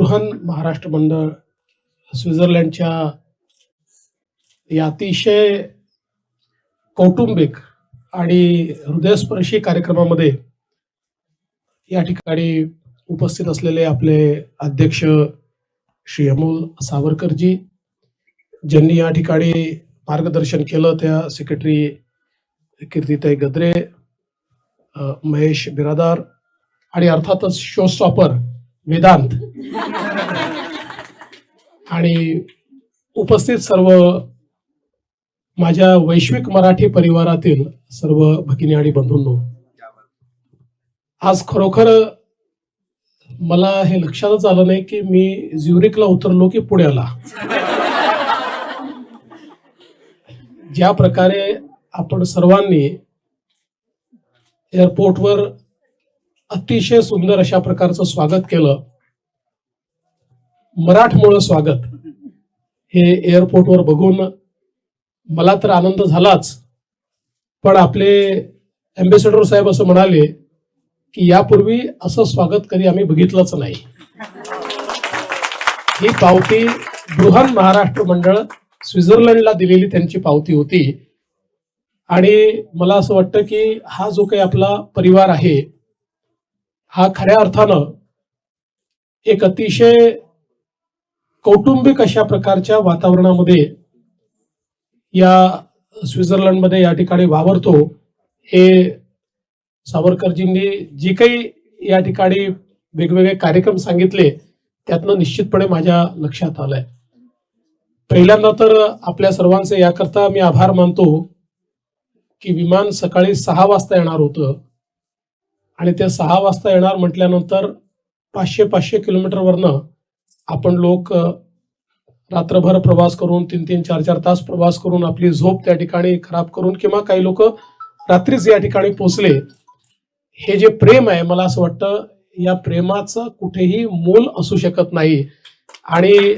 बृहन महाराष्ट्र मंडळ स्वित्झर्लंडच्या या अतिशय कौटुंबिक आणि हृदयस्पर्शी कार्यक्रमामध्ये या ठिकाणी उपस्थित असलेले आपले अध्यक्ष श्री अमोल सावरकरजी, ज्यांनी या ठिकाणी मार्गदर्शन केलं त्या सेक्रेटरी कीर्तिताई गद्रे, महेश बिरादार आणि अर्थातच शो स्टॉपर वेदांत आणि उपस्थित सर्व माझ्या वैश्विक मराठी परिवारातील सर्व भगिनी आणि बंधूंनो, आज खरोखर मला हे लक्षातच आलं नाही की मी ज्युरिकला उतरलो की पुण्याला. ज्या प्रकारे आपण सर्वांनी एअरपोर्टवर अतिशय सुंदर अशा प्रकारचं स्वागत केलं, मराठमोळं स्वागत, हे एअरपोर्टवर बघून मला तर आनंद झालाच. पण आपले अँबॅसेडर साहेब असं म्हणाले की यापूर्वी असं स्वागत कधी आम्ही बघितलंच नाही. ही पावती बृहन महाराष्ट्र मंडळ स्वित्झर्लंडला दिलेली त्यांची पावती होती. आणि मला असं वाटतं की हा जो काही आपला परिवार आहे हा खऱ्या अर्थानं एक अतिशय कौटुंबिक अशा प्रकारच्या वातावरणामध्ये या स्वित्झर्लंडमध्ये या ठिकाणी वावरतो. हे सावरकरजींनी जी काही या ठिकाणी वेगवेगळे कार्यक्रम सांगितले त्यातनं निश्चितपणे माझ्या लक्षात आलंय. पहिल्यांदा तर आपल्या सर्वांचे याकरता मी आभार मानतो की विमान सकाळी 6 वाजता येणार होतं आणि ते 6 वाजता येणार म्हटल्यानंतर 500 किलोमीटरवरनं आपण लोक रात्रभर प्रवास करून 3 4 तास प्रवास करून आपली झोप त्या ठिकाणी खराब करून किंवा काही लोक रात्रीच या ठिकाणी पोहोचले. हे जे प्रेम आहे, मला असं वाटतं या प्रेमाचं कुठेही मोल असू शकत नाही. आणि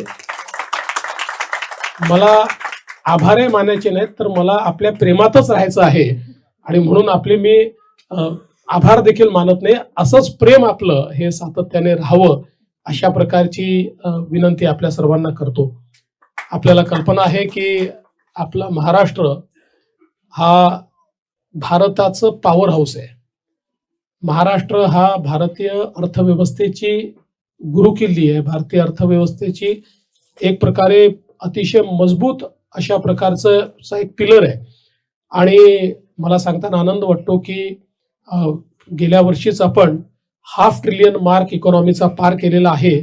मला आभारी मानायचे नाहीत तर मला आपल्या प्रेमातच राहायचं आहे आणि म्हणून आपले मी आभार देखील मानत नाही. असंच प्रेम आपलं हे सातत्याने राहावं अशा प्रकारची विनंती आपल्या सर्वांना करतो. आपल्याला कल्पना आहे की आपला महाराष्ट्र हा भारताचं पॉवर हाऊस आहे. महाराष्ट्र हा भारतीय अर्थव्यवस्थेची गुरुकिल्ली आहे. भारतीय अर्थव्यवस्थेची एक प्रकारे अतिशय मजबूत अशा प्रकारचं एक पिलर आहे. आणि मला सांगताना आनंद वाटतो की गेल्या वर्षीच आपण $500 ट्रिलियन मार्क इकॉनॉमीचा पार केलेला आहे.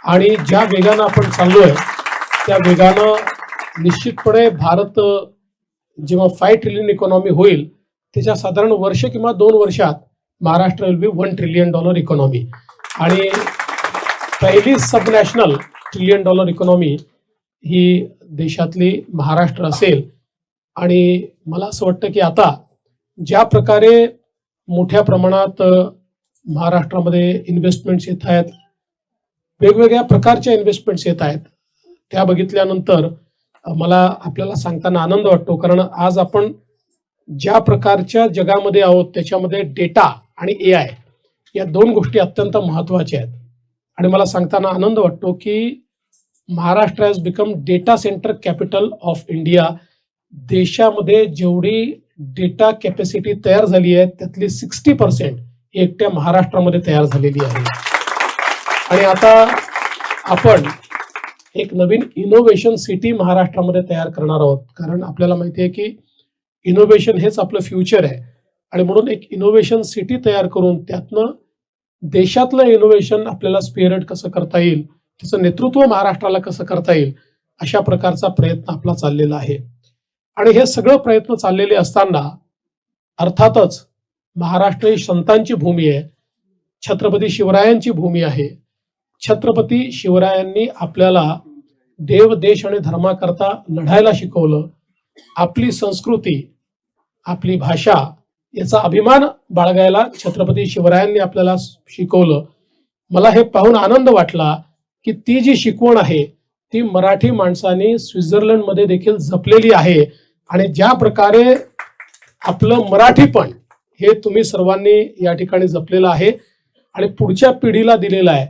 आणि ज्या वेगानं आपण चाललोय त्या वेगानं निश्चितपणे भारत जेव्हा 5 ट्रिलियन इकॉनॉमी होईल त्याच्या साधारण वर्ष किंवा 2 वर्षात Maharashtra will be $1 trillion economy आणि पहिली सब नॅशनल $1 ट्रिलियन इकॉनॉमी ही देशातली महाराष्ट्र असेल. आणि मला असं वाटतं की आता ज्या प्रकारे मोठ्या प्रमाणात महाराष्ट्रामध्ये इन्व्हेस्टमेंट्स येत आहेत, वेगवेगळ्या प्रकारच्या इन्व्हेस्टमेंट्स येत आहेत, त्या बघितल्यानंतर मला आपल्याला सांगताना आनंद वाटतो. कारण आज आपण ज्या प्रकारच्या जगामध्ये आहोत त्याच्यामध्ये डेटा आणि AI या 2 गोष्टी अत्यंत महत्वाच्या आहेत. आणि मला सांगताना आनंद वाटतो की Maharashtra has become data centre capital of India. देशामध्ये जेवढी डेटा कॅपॅसिटी तयार झाली आहे त्यातली 60% एकट्या महाराष्ट्रामध्ये तयार झालेली आहे. आणि आता आपण एक नवीन इनोव्हेशन सिटी महाराष्ट्रामध्ये तयार करणार आहोत. कारण आपल्याला माहिती आहे की इनोव्हेशन हेच आपलं फ्युचर आहे. आणि म्हणून एक इनोव्हेशन सिटी तयार करून त्यातनं देशातलं इनोव्हेशन आपल्याला स्पिअरहेड कसं करता येईल, त्याचं नेतृत्व महाराष्ट्राला कसं करता येईल अशा प्रकारचा प्रयत्न आपला चाललेला आहे. आणि हे सगळं प्रयत्न चाललेले असताना अर्थातच महाराष्ट्र ही संतांची भूमी आहे, छत्रपती शिवरायांची भूमी आहे. छत्रपती शिवरायांनी आपल्याला देव, देश आणि धर्माकरता लढायला शिकवलं. आपली संस्कृती, आपली भाषा याचा अभिमान बाळगायला छत्रपती शिवरायांनी आपल्याला शिकवलं. मला हे पाहून आनंद वाटला की ती जी शिकवण आहे ती मराठी माणसांनी स्वित्झर्लंडमध्ये देखील जपलेली आहे. आणि ज्या प्रकारे आपलं मराठीपण हे तुम्ही सर्वांनी या ठिकाणी जपलेलं आहे आणि पुढच्या पिढीला दिलेलं आहे.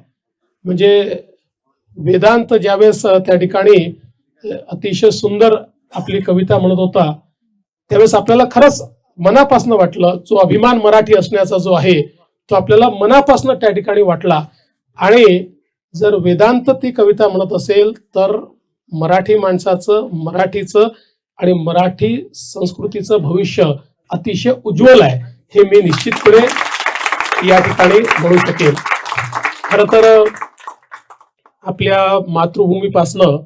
म्हणजे वेदांत ज्यावेळेस त्या ठिकाणी अतिशय सुंदर आपली कविता म्हणत होता, त्यावेळेस आपल्याला खरंच मनापासून वाटलं, जो अभिमान मराठी असण्याचा जो आहे तो आपल्याला मनापासून त्या ठिकाणी वाटला. आणि जर वेदांत ती कविता म्हणत असेल तर मराठी माणसाचं, मराठीचं आणि मराठी संस्कृतीचं भविष्य अतिशय उज्ज्वल आहे, हे मी निश्चितपणे या ठिकाणी म्हणू शकेल. खर तर आपल्या मातृभूमीपासनं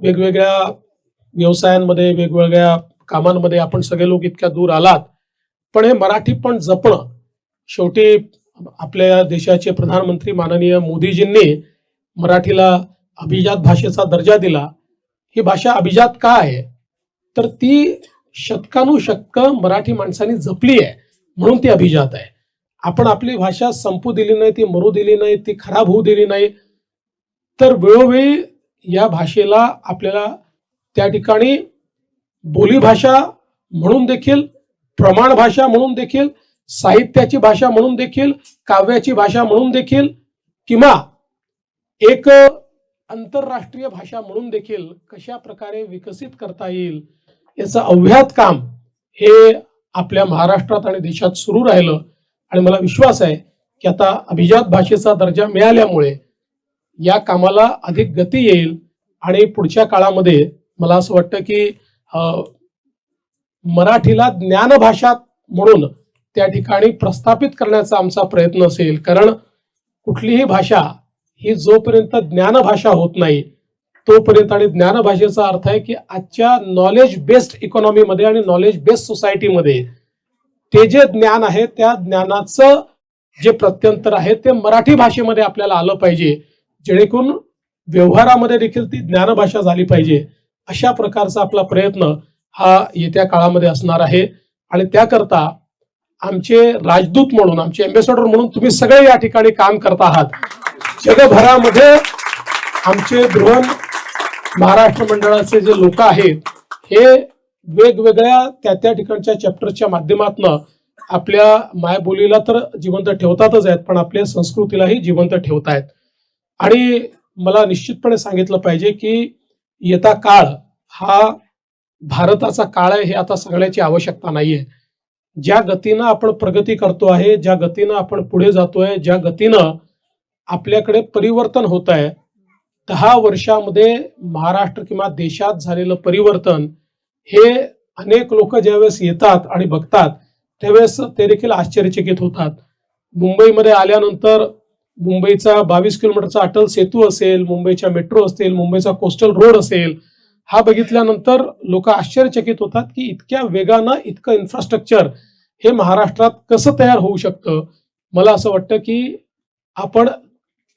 वेगवेगळ्या व्यवसायांमध्ये, वेगवेगळ्या कामांमध्ये आपण सगळे लोक इतक्या दूर आलात, पण हे मराठी पण जपणं. शेवटी आपल्या देशाचे प्रधानमंत्री माननीय मोदीजींनी मराठीला अभिजात भाषेचा दर्जा दिला. ही भाषा अभिजात का आहे, तर ती शतकानुशतक मराठी माणसांनी जपली आहे म्हणून ती अभिजात आहे. आपण आपली भाषा संपू दिली नाही, ती मरू दिली नाही, ती खराब होऊ दिली नाही, तर वेळोवेळी या भाषेला आपल्याला त्या ठिकाणी बोलीभाषा म्हणून देखील, प्रमाण भाषा म्हणून देखील, साहित्याची भाषा म्हणून देखील, काव्याची भाषा म्हणून देखील, किंवा एक आंतरराष्ट्रीय भाषा म्हणून देखील कशा प्रकारे विकसित करता येईल याचं अव्याहत काम हे आपल्या महाराष्ट्रात आणि देशात सुरू राहिलं. आणि मला विश्वास आहे की आता अभिजात भाषेचा दर्जा मिळाल्यामुळे या कामाला अधिक गती येईल आणि पुढच्या काळामध्ये मला असं वाटतं की मराठीला ज्ञानभाषा म्हणून त्या ठिकाणी प्रस्थापित करण्याचा आमचा प्रयत्न असेल. कारण कुठलीही भाषा ही जोपर्यंत ज्ञानभाषा होत नाही तोपर्यंत, आणि ज्ञानभाषेचा अर्थ आहे की आजच्या नॉलेज बेस्ड इकॉनॉमीमध्ये आणि नॉलेज बेस्ड सोसायटीमध्ये ते जे ज्ञान आहे त्या ज्ञानाचं जे प्रत्यंतर आहे ते मराठी भाषेमध्ये आपल्याला आलं पाहिजे, जेणेकरून व्यवहारामध्ये देखील ती ज्ञानभाषा झाली पाहिजे. अशा प्रकारचा आपला प्रयत्न हा येत्या काळामध्ये असणार आहे. आणि त्याकरता आमचे राजदूत म्हणून, आमचे एम्बेसॅडर म्हणून तुम्ही सगळे या ठिकाणी काम करत आहात. जगभरामध्ये आमचे बृहन महाराष्ट्र मंडळाचे जे लोक आहेत हे वेगवेगळ्या त्या ठिकाणच्या चॅप्टरच्या माध्यमातून आपल्या मायबोलीला तर जिवंत ठेवतातच आहेत, पण आपल्या संस्कृतीलाही जिवंत ठेवतायत. आणि मला निश्चितपणे सांगितलं पाहिजे की येता काळ हा भारताचा काळ आहे, हे आता सांगण्याची आवश्यकता नाहीये. ज्या गतीनं आपण प्रगती करतो आहे, ज्या गतीनं आपण पुढे जातोय, ज्या गतीनं आपल्याकडे परिवर्तन होत आहे, 10 वर्षामध्ये महाराष्ट्र किंवा देशात झालेलं परिवर्तन हे अनेक लोक ज्यावेळेस येतात आणि बघतात त्यावेळेस ते देखील आश्चर्यचकित होतात. मुंबईमध्ये आल्यानंतर मुंबईचा 22 किलोमीटरचा अटल सेतू असेल, मुंबईच्या मेट्रो असेल, मुंबईचा कोस्टल रोड असेल, हा बघितल्यानंतर लोक आश्चर्यचकित होतात की इतक्या वेगानं इतकं इन्फ्रास्ट्रक्चर हे महाराष्ट्रात कसं तयार होऊ शकतं. मला असं वाटतं की आपण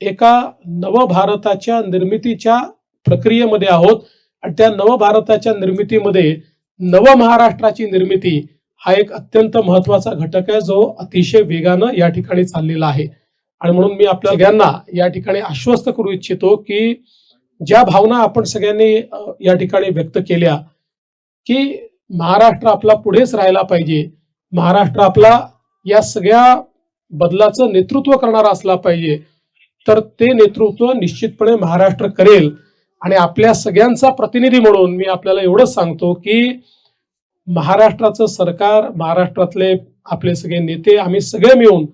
एका नवभारताच्या निर्मितीच्या प्रक्रियेमध्ये आहोत आणि त्या नवभारताच्या निर्मितीमध्ये नव महाराष्ट्राची निर्मिती हा एक अत्यंत महत्वाचा घटक आहे, जो अतिशय वेगानं या ठिकाणी चाललेला आहे. आणि म्हणून मी आपल्या सगळ्यांना या ठिकाणी आश्वस्त करू इच्छितो की ज्या भावना आपण सगळ्यांनी या ठिकाणी व्यक्त केल्या की महाराष्ट्र आपला पुढेच राहायला पाहिजे, महाराष्ट्र आपला या सगळ्या बदलाचं नेतृत्व करणारा असला पाहिजे, तर ते नेतृत्व निश्चितपणे महाराष्ट्र करेल. आणि आपल्या सगळ्यांचा प्रतिनिधी म्हणून मी आपल्याला एवढंच सांगतो की महाराष्ट्राचं सरकार, महाराष्ट्रातले आपले सगळे नेते, आम्ही सगळे मिळून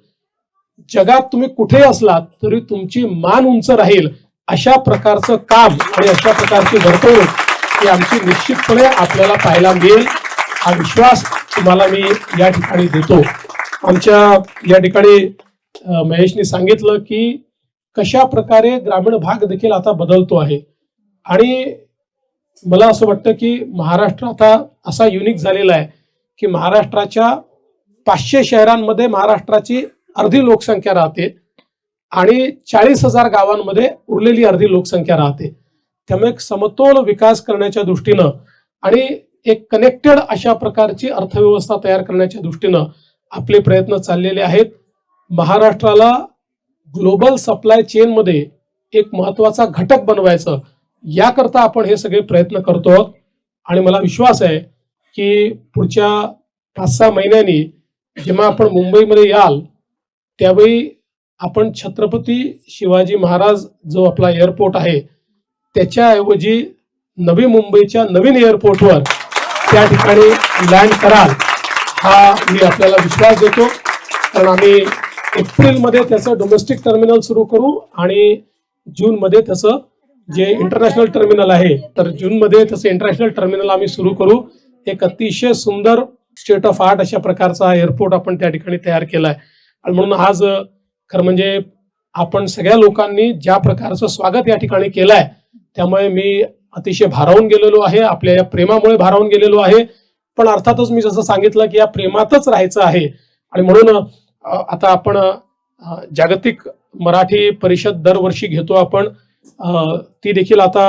जगात तुम्ही कुठे असलात तरी तुमची मान उंच राहील अशा प्रकारचं काम आणि अशा प्रकारची वर्तवणूक ही आमची निश्चितपणे आपल्याला पाहायला मिळेल, हा विश्वास तुम्हाला मी या ठिकाणी देतो. आमच्या या ठिकाणी महेशनी सांगितलं की कशा प्रकारे ग्रामीण भाग देखील आता बदलतो आहे. आणि मला असं वाटतं की महाराष्ट्र आता असा युनिक झालेला आहे की महाराष्ट्राच्या 500 शहरांमध्ये महाराष्ट्राची अर्धी लोकसंख्या राहते आणि 40,000 गावांमध्ये उरलेली अर्धी लोकसंख्या राहते. त्यामुळे एक समतोल विकास करण्याच्या दृष्टीनं आणि एक कनेक्टेड अशा प्रकारची अर्थव्यवस्था तयार करण्याच्या दृष्टीनं आपले प्रयत्न चाललेले आहेत. महाराष्ट्राला ग्लोबल सप्लाय चेन मध्ये एक महत्वाचा घटक बनवायचं याकरता आपण हे सगळे प्रयत्न करतो आहोत. आणि मला विश्वास आहे की पुढच्या 5-6 महिन्यांनी जेव्हा आपण मुंबईमध्ये याल त्यावेळी आपण छत्रपती शिवाजी महाराज जो आपला एअरपोर्ट आहे त्याच्याऐवजी नवी मुंबईच्या नवीन एअरपोर्टवर त्या ठिकाणी लँड कराल हा मी आपल्याला विश्वास देतो. कारण आम्ही एप्रिलमध्ये त्याचं डोमेस्टिक टर्मिनल सुरू करू आणि जूनमध्ये त्याचं जे इंटरनॅशनल टर्मिनल आहे तर जूनमध्ये त्याचं इंटरनॅशनल टर्मिनल आम्ही सुरू करू. एक अतिशय सुंदर स्टेट ऑफ आर्ट अशा प्रकारचा एअरपोर्ट आपण त्या ठिकाणी तयार केलाय. आणि म्हणून आज खरं म्हणजे आपण सगळ्या लोकांनी ज्या प्रकारचं स्वागत या ठिकाणी केलंय त्यामुळे मी अतिशय भारावून गेलेलो आहे, आपल्या या प्रेमामुळे भारावून गेलेलो आहे. पण अर्थातच मी जसं सांगितलं की या प्रेमातच राहायचं आहे. आणि म्हणून आता आपण जागतिक मराठी परिषद दरवर्षी घेतो आपण, ती देखील आता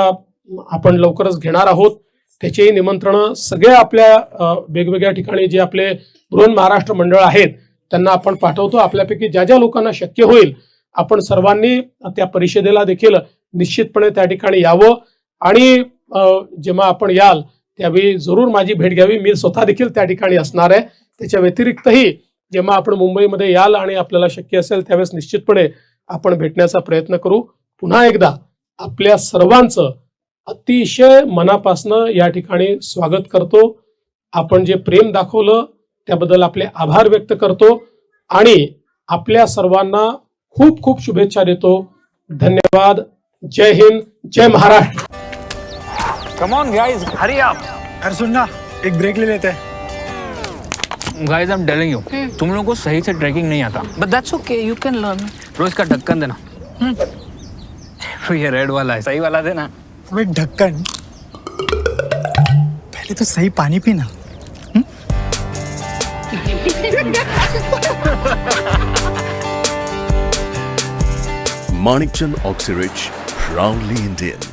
आपण लवकरच घेणार आहोत. त्याचेही निमंत्रण सगळ्या आपल्या वेगवेगळ्या ठिकाणी जे आपले बृहन महाराष्ट्र मंडळ आहेत त्यांना आपण पाठवतो. आपल्यापैकी ज्या ज्या लोकांना शक्य होईल आपण सर्वांनी त्या परिषदेला देखील निश्चितपणे त्या ठिकाणी यावं आणि जेव्हा आपण याल त्यावेळी जरूर माझी भेट घ्यावी. मी स्वतः देखील त्या ठिकाणी असणार आहे. त्याच्या व्यतिरिक्तही जेव्हा आपण मुंबईमध्ये याल आणि आपल्याला शक्य असेल त्यावेळेस निश्चितपणे आपण भेटण्याचा प्रयत्न करू. पुन्हा एकदा आपल्या सर्वांचं अतिशय मनापासनं या ठिकाणी स्वागत करतो. आपण जे प्रेम दाखवलं त्याबद्दल आपले आभार व्यक्त करतो आणि आपल्या सर्वांना खूप खूप शुभेच्छा देतो. धन्यवाद. जय हिंद, जय Maharashtra. Come on guys, hurry up. यार सुन ना, एक ब्रेक ले लेते हैं. Guys, I'm telling you, तुम लोगों को सही से ट्रैकिंग नहीं आता. But that's okay, you can learn. रोज का ढक्कन देना. ये रेड वाला है, सही वाला देना. अबे ढक्कन, पहले तो सही पानी पीना. Manikchand Oxyrich, proudly Indian.